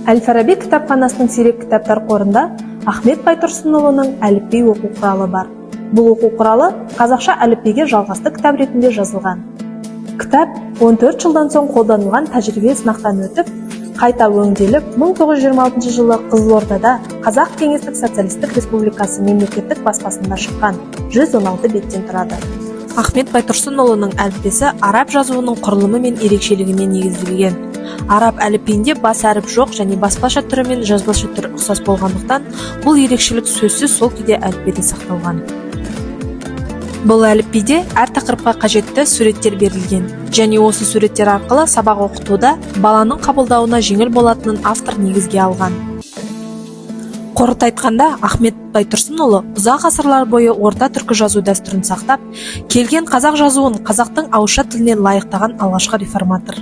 Әл-Фараби кітапханасының сирек кітаптар қорында Ахмет Байтұрсынұлының әліпби оқу құралы бар. Бұл оқу құралы қазақша әліпбиге жалғасты кітап ретінде жазылған. Кітап 14 жылдан соң қолданылған тәжірибе сынақтан өтіп, қайта өңделіп, 1926 жылы Қызылордада Қазақ Кеңестік Социалистік Республикасы мемлекеттік баспасында шыққан, 116 беттен тұрады. Ахмет Байтұрсынұлының әліппесі араб жазуының құрылымы мен ерекшелігіне негізделген. Араб әліпбиінде бас әріп жоқ және баспаша түрі мен жазбаша түрі ұқсас болғандықтан, бұл ерекшелік сөзсіз сол күйде әліпбиде сақталған. Бұл әліпбиде әр тақырыпқа қажетті суреттер берілген, және осы суреттер арқылы сабақ оқытуда баланың қабылдауына жеңіл болатынын автор негізге алған. Қорыта айтқанда, Ахмет Байтұрсынұлы ұзақ ғасырлар бойы орта түркі жазу дәстүрін сақтап, келген қазақ жазуын қазақтың ауызша тіліне лайықтаған алғашқы реформатор.